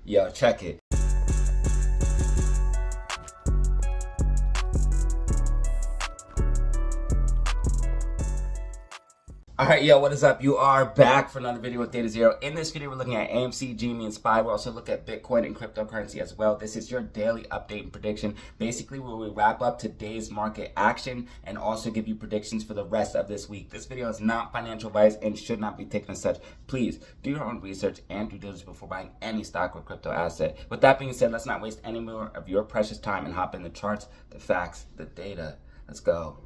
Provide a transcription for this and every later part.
Yo, check it. Alright, yo, what is up? You are back for another video with DataZero. In this video, we're looking at AMC, GME, and SPY. We'll also look at Bitcoin and cryptocurrency as well. This is your daily update and prediction, basically where we wrap up today's market action and also give you predictions for the rest of this week. This video is not financial advice and should not be taken as such. Please do your own research and due diligence before buying any stock or crypto asset. With that being said, let's not waste any more of your precious time and hop in the charts, the facts, the data. Let's go.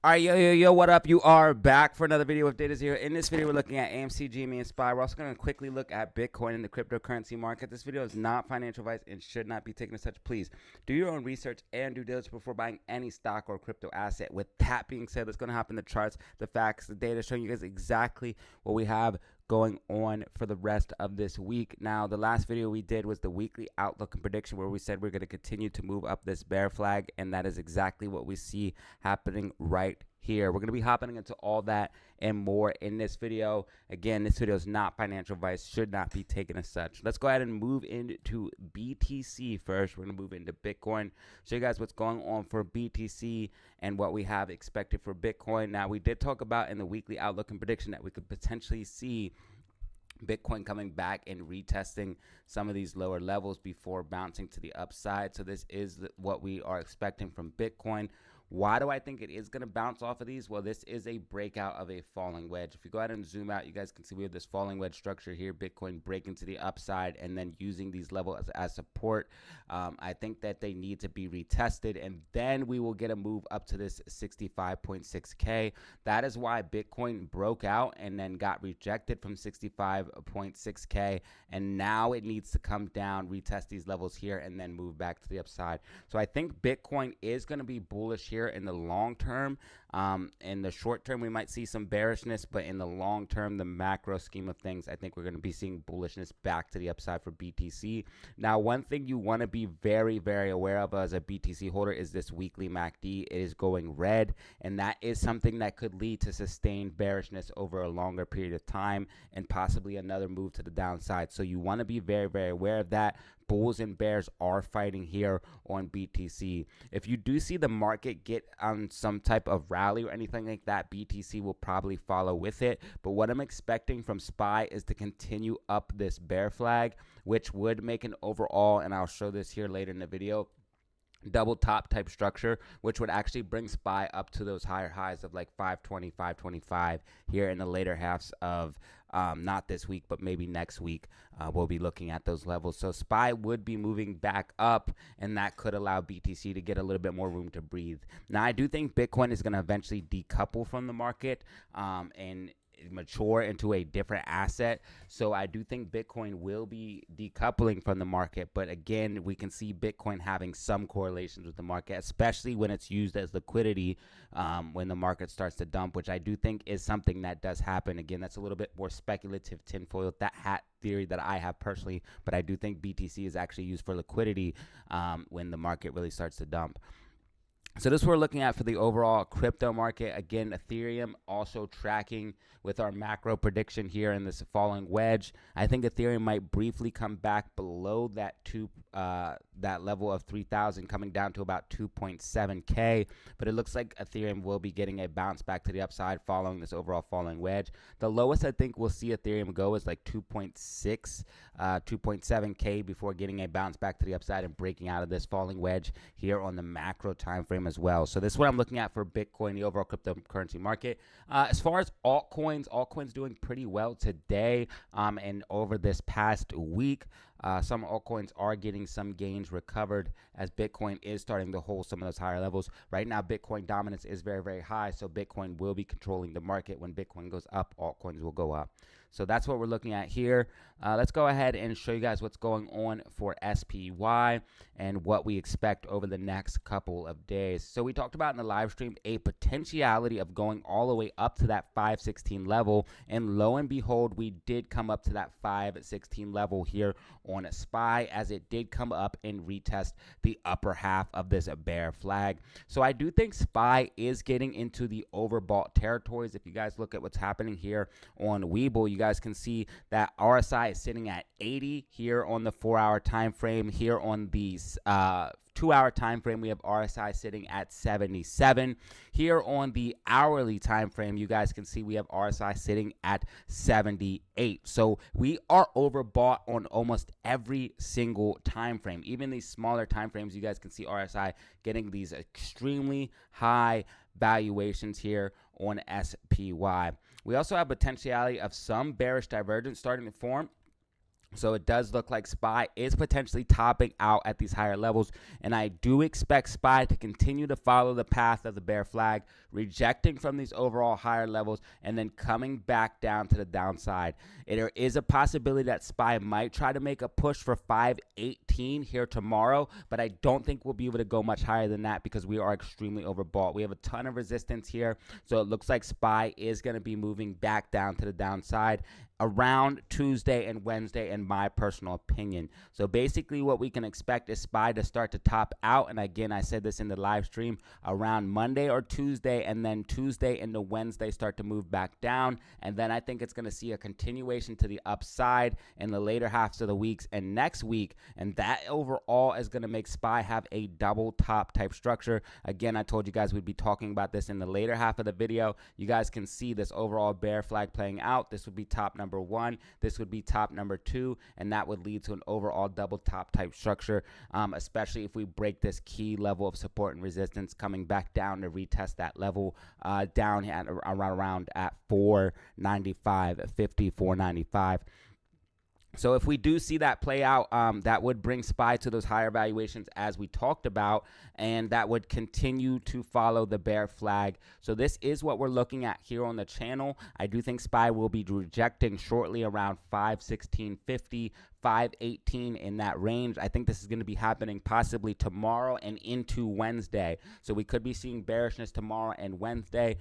All right, yo, what up? You are back for another video with DataZero. In this video, we're looking at AMC, GME, and SPY. We're also going to quickly look at Bitcoin and the cryptocurrency market. This video is not financial advice and should not be taken as such. Please do your own research and due diligence before buying any stock or crypto asset. With that being said, let's go and hop in the charts, the facts, the data, showing you guys exactly what we have going on for the rest of this week. Now, the last video we did was the weekly outlook and prediction where we said we're going to continue to move up this bear flag, and that is exactly what we see happening right here. We're going to be hopping into all that and more in this video. Again, this video is not financial advice, should not be taken as such. Let's go ahead and move into BTC first. We're going to move into Bitcoin, show you guys what's going on for BTC and what we have expected for Bitcoin. Now, we did talk about in the weekly outlook and prediction that we could potentially see Bitcoin coming back and retesting some of these lower levels before bouncing to the upside. So this is what we are expecting from Bitcoin. Why do I think it is going to bounce off of these? Well, this is a breakout of a falling wedge. If you go ahead and zoom out, you guys can see we have this falling wedge structure here, Bitcoin breaking to the upside and then using these levels as support. I think that they need to be retested, and then we will get a move up to this 65.6K. That is why Bitcoin broke out and then got rejected from 65.6K, and now it needs to come down, retest these levels here, and then move back to the upside. So I think Bitcoin is going to be bullish here in the long term. In the short term, we might see some bearishness, but in the long term, the macro scheme of things, I think we're going to be seeing bullishness back to the upside for BTC. Now, one thing you want to be very, very aware of as a BTC holder is this weekly MACD. It is going red, and that is something that could lead to sustained bearishness over a longer period of time and possibly another move to the downside. So you want to be very, very aware of that. Bulls and bears are fighting here on BTC. If you do see the market get on some type of rally or anything like that, BTC will probably follow with it. But what I'm expecting from SPY is to continue up this bear flag, which would make an overall, and I'll show this here later in the video, double top type structure, which would actually bring SPY up to those higher highs of like 520, 525 here in the later halves of not this week, but maybe next week. We'll be looking at those levels. So SPY would be moving back up, and that could allow BTC to get a little bit more room to breathe. Now, I do think Bitcoin is going to eventually decouple from the market and mature into a different asset. So I do think Bitcoin will be decoupling from the market, but again, we can see Bitcoin having some correlations with the market, especially when it's used as liquidity when the market starts to dump, which I do think is something that does happen. Again, that's a little bit more speculative tinfoil, that hat theory that I have personally, but I do think BTC is actually used for liquidity when the market really starts to dump. So this we're looking at for the overall crypto market. Again, Ethereum also tracking with our macro prediction here in this falling wedge. I think Ethereum might briefly come back below that that level of 3,000, coming down to about 2.7K. But it looks like Ethereum will be getting a bounce back to the upside following this overall falling wedge. The lowest I think we'll see Ethereum go is like 2.6, 2.7K before getting a bounce back to the upside and breaking out of this falling wedge here on the macro time frame as well. So this is what I'm looking at for Bitcoin, the overall cryptocurrency market. As far as altcoins doing pretty well today and over this past week. Some altcoins are getting some gains recovered as Bitcoin is starting to hold some of those higher levels. Right now, Bitcoin dominance is very, very high, so Bitcoin will be controlling the market. When Bitcoin goes up, altcoins will go up. So that's what we're looking at here. Let's go ahead and show you guys what's going on for SPY and what we expect over the next couple of days. So we talked about in the live stream a potentiality of going all the way up to that 516 level, and lo and behold, we did come up to that 516 level here on a SPY, as it did come up and retest the upper half of this bear flag. So I do think SPY is getting into the overbought territories. If you guys look at what's happening here on Webull, you guys can see that RSI is sitting at 80 here on the 4-hour time frame. Here on the 2-hour time frame, we have RSI sitting at 77. Here on the hourly time frame, you guys can see we have RSI sitting at 78. So we are overbought on almost every single time frame. Even these smaller time frames, you guys can see RSI getting these extremely high valuations here on SPY. We also have potentiality of some bearish divergence starting to form. So it does look like SPY is potentially topping out at these higher levels, and I do expect SPY to continue to follow the path of the bear flag, rejecting from these overall higher levels and then coming back down to the downside. There is a possibility that SPY might try to make a push for 518 here tomorrow, but I don't think we'll be able to go much higher than that because we are extremely overbought. We have a ton of resistance here, so it looks like SPY is going to be moving back down to the downside around Tuesday and Wednesday, in my personal opinion. So basically what we can expect is SPY to start to top out, and again, I said this in the live stream, around Monday or Tuesday, and then Tuesday into Wednesday start to move back down, and then I think it's going to see a continuation to the upside in the later halves of the weeks and next week, and that overall is going to make SPY have a double top type structure. Again, I told you guys we'd be talking about this in the later half of the video. You guys can see this overall bear flag playing out. This would be top number 1, this would be top number 2, and that would lead to an overall double top type structure, especially if we break this key level of support and resistance, coming back down to retest that level down at around at 495.50, 495. So if we do see that play out, that would bring SPY to those higher valuations as we talked about, and that would continue to follow the bear flag. So this is what we're looking at here on the channel. I do think SPY will be rejecting shortly around 516.50, 518 in that range. I think this is going to be happening possibly tomorrow and into Wednesday. So we could be seeing bearishness tomorrow and Wednesday.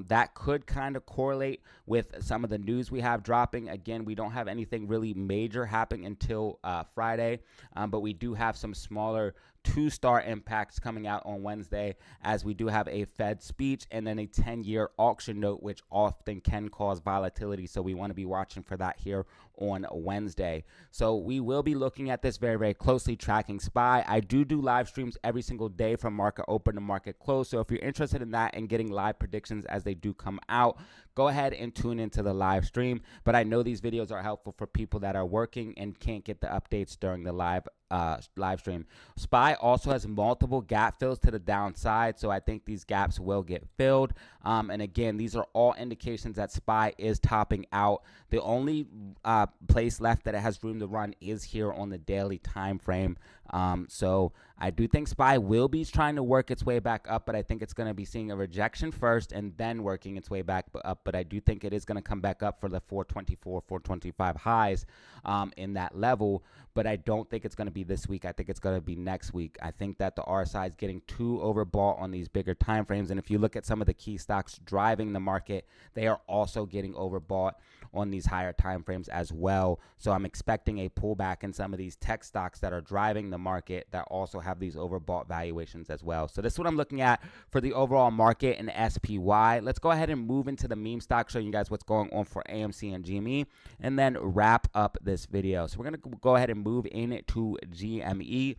That could kind of correlate with some of the news we have dropping. Again, we don't have anything really major happening until Friday, but we do have some smaller 2-star impacts coming out on Wednesday, as we do have a Fed speech and then a 10-year auction note, which often can cause volatility. So we want to be watching for that here on Wednesday. So we will be looking at this very, very closely, tracking SPY. I do live streams every single day from market open to market close. So if you're interested in that and getting live predictions as they do come out, go ahead and tune into the live stream. But I know these videos are helpful for people that are working and can't get the updates during the live stream. SPY also has multiple gap fills to the downside, so I think these gaps will get filled. And again, these are all indications that SPY is topping out. The only place left that it has room to run is here on the daily time frame. So I do think SPY will be trying to work its way back up, but I think it's going to be seeing a rejection first and then working its way back up. But I do think it is going to come back up for the 424, 425 highs in that level. But I don't think it's going to be this week. I think it's going to be next week. I think that the RSI is getting too overbought on these bigger time frames. And if you look at some of the key stocks driving the market, they are also getting overbought on these higher time frames as well. So I'm expecting a pullback in some of these tech stocks that are driving the market that also have these overbought valuations as well. So this is what I'm looking at for the overall market in SPY. Let's go ahead and move into the meme stock, showing you guys what's going on for AMC and GME, and then wrap up this video. So we're going to go ahead and move in to GME.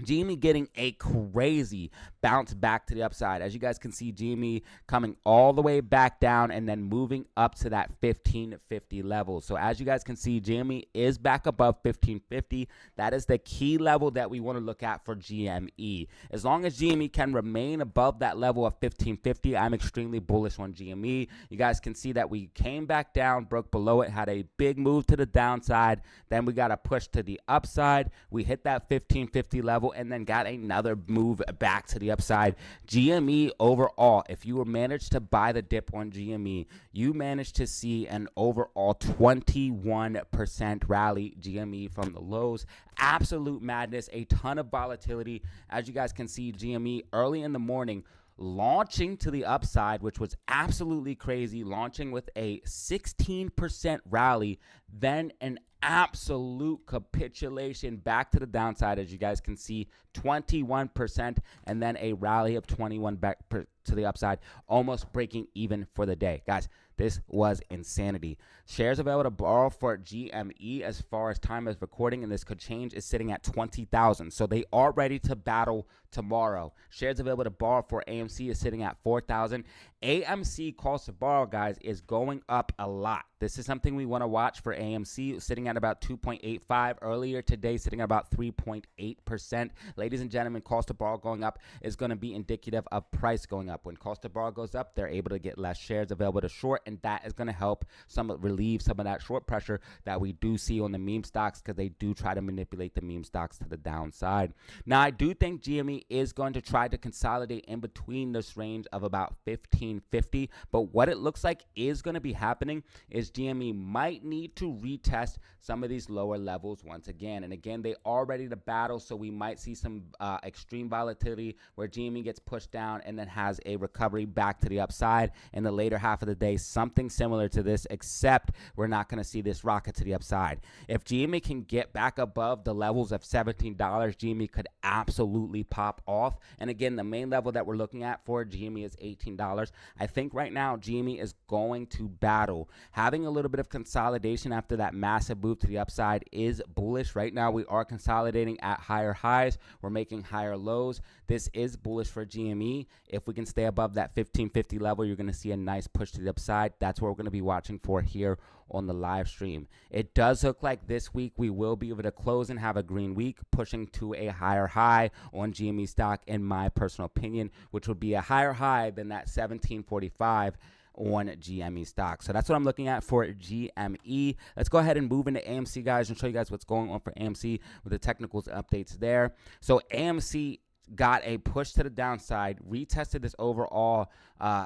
GME getting a crazy bounce back to the upside. As you guys can see, GME coming all the way back down and then moving up to that 1550 level. So as you guys can see, GME is back above 1550. That is the key level that we want to look at for GME. As long as GME can remain above that level of 1550, I'm extremely bullish on GME. You guys can see that we came back down, broke below it, had a big move to the downside. Then we got a push to the upside. We hit that 1550 level and then got another move back to the upside. GME overall, if you were managed to buy the dip on GME, you managed to see an overall 21% rally GME from the lows. Absolute madness, a ton of volatility. As you guys can see, GME early in the morning launching to the upside, which was absolutely crazy, launching with a 16% rally, then an absolute capitulation back to the downside. As you guys can see, 21%, and then a rally of 21 back to the upside, almost breaking even for the day. Guys, This was insanity. Shares available to borrow for GME as far as time of recording, and this could change, is sitting at 20,000. So they are ready to battle tomorrow. Shares available to borrow for AMC is sitting at 4,000. AMC cost to borrow, guys, is going up a lot. This is something we want to watch for AMC, sitting at about 2.85 earlier today, sitting at about 3.8%. Ladies and gentlemen, cost to borrow going up is going to be indicative of price going up. When cost to borrow goes up, they're able to get less shares available to short, and that is going to help relieve some of that short pressure that we do see on the meme stocks, because they do try to manipulate the meme stocks to the downside. Now, I do think GME is going to try to consolidate in between this range of about 1550, but what it looks like is going to be happening is GME might need to retest some of these lower levels once again. And again, they are ready to battle, so we might see some extreme volatility where GME gets pushed down and then has a recovery back to the upside in the later half of the day. Something similar to this, except we're not going to see this rocket to the upside. If GME can get back above the levels of $17, GME could absolutely pop off. And again, the main level that we're looking at for GME is $18. I think right now GME is going to battle. Having a little bit of consolidation after that massive move to the upside is bullish. Right now we are consolidating at higher highs. We're making higher lows. This is bullish for GME. If we can stay above that 1550 level, you're going to see a nice push to the upside. That's what we're going to be watching for here on the live stream. It does look like this week we will be able to close and have a green week, pushing to a higher high on GME stock, in my personal opinion, which would be a higher high than that 1745 on GME stock. So that's what I'm looking at for GME. Let's go ahead and move into AMC, guys, and show you guys what's going on for AMC with the technicals updates there. So AMC got a push to the downside, retested this overall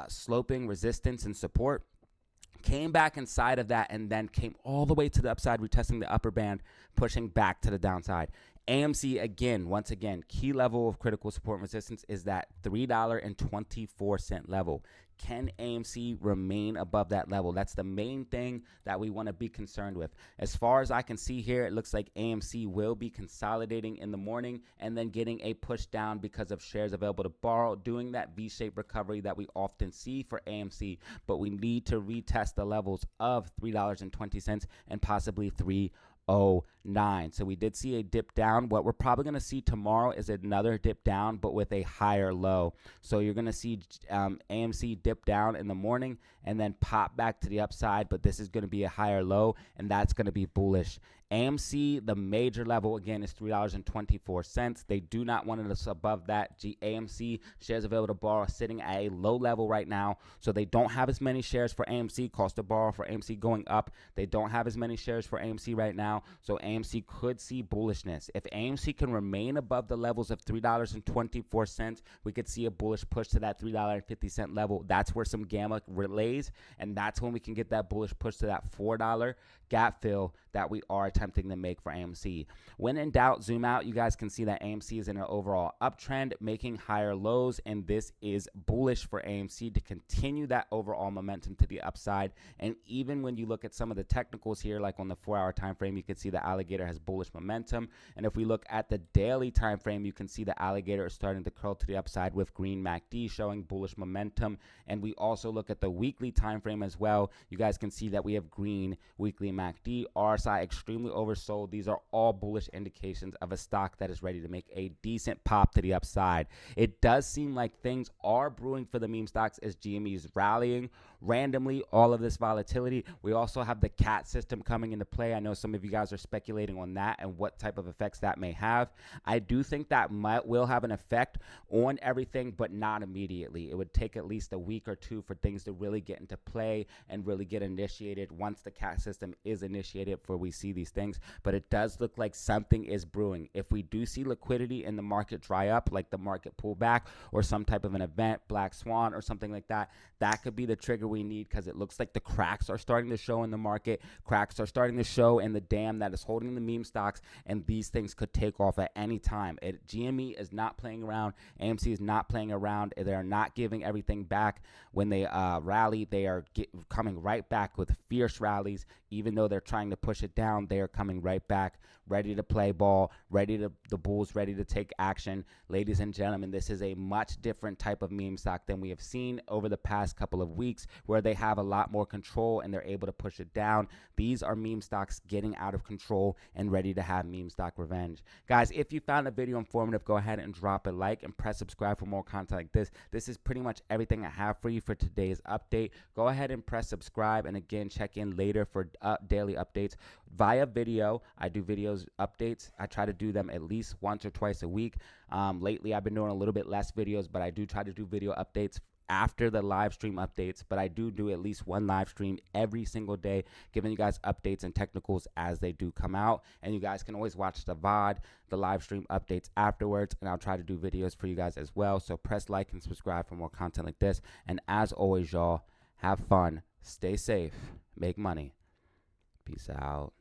sloping resistance and support, came back inside of that, and then came all the way to the upside, retesting the upper band, pushing back to the downside. AMC, again, once again, key level of critical support and resistance is that $3.24 level. Can AMC remain above that level? That's the main thing that we want to be concerned with. As far as I can see here, it looks like AMC will be consolidating in the morning and then getting a push down because of shares available to borrow, doing that V-shaped recovery that we often see for AMC, but we need to retest the levels of $3.20 and possibly $3.09. So we did see a dip down. What we're probably going to see tomorrow is another dip down, but with a higher low. So you're going to see AMC dip down in the morning and then pop back to the upside, but this is going to be a higher low, and that's going to be bullish. AMC, the major level, again, is $3.24. They do not want us above that. AMC shares available to borrow sitting at a low level right now, so they don't have as many shares for AMC. Cost to borrow for AMC going up. They don't have as many shares for AMC right now, so AMC could see bullishness. If AMC can remain above the levels of $3.24, we could see a bullish push to that $3.50 level. That's where some gamma relays, and that's when we can get that bullish push to that $4 gap fill that we are attempting to make for AMC. When in doubt, zoom out. You guys can see that AMC is in an overall uptrend, making higher lows, and this is bullish for AMC to continue that overall momentum to the upside. And even when you look at some of the technicals here, like on the 4-hour time frame, you can see the alligator has bullish momentum. And if we look at the daily time frame, you can see the alligator is starting to curl to the upside with green MACD showing bullish momentum. And we also look at the weekly time frame as well. You guys can see that we have green weekly MACD, RSI extremely oversold. These are all bullish indications of a stock that is ready to make a decent pop to the upside. It does seem like things are brewing for the meme stocks as GME is rallying randomly all of this volatility. We also have the CAT system coming into play. I know some of you guys are speculating on that and what type of effects that may have. I do think that will have an effect on everything, but not immediately. It would take at least a week or two for things to really get into play and really get initiated once the CAT system is initiated before we see these things. But it does look like something is brewing. If we do see liquidity in the market dry up, like the market pull back or some type of an event, black swan or something like that, that could be the trigger we need, because it looks like the cracks are starting to show in the market. Cracks are starting to show in the dam that is holding the meme stocks, and these things could take off at any time. GME is not playing around. AMC is not playing around. They are not giving everything back. When they rally, they are coming right back with fierce rallies. Even though they're trying to push it down, they are coming right back ready to play ball, the bulls ready to take action. Ladies and gentlemen, this is a much different type of meme stock than we have seen over the past couple of weeks, where they have a lot more control and they're able to push it down. These are meme stocks getting out of control and ready to have meme stock revenge. Guys, if you found the video informative, go ahead and drop a like and press subscribe for more content like this. This is pretty much everything I have for you for today's update. Go ahead and press subscribe, and again, check in later for daily updates via video. I do videos updates. I try to do them at least once or twice a week. Lately, I've been doing a little bit less videos, but I do try to do video updates after the live stream updates. But I do at least one live stream every single day, giving you guys updates and technicals as they do come out. And you guys can always watch the VOD, the live stream updates afterwards, and I'll try to do videos for you guys as well. So press like and subscribe for more content like this. And as always, y'all, have fun, stay safe, make money. Peace out.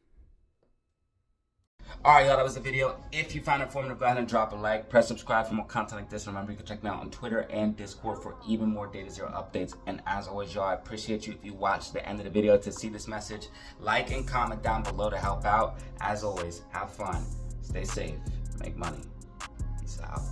Alright, y'all, that was the video. If you found it informative, go ahead and drop a like, press subscribe for more content like this. Remember, you can check me out on Twitter and Discord for even more DataZero updates. And as always, y'all, I appreciate you if you watch the end of the video to see this message. Like and comment down below to help out. As always, have fun, stay safe, make money. Peace out.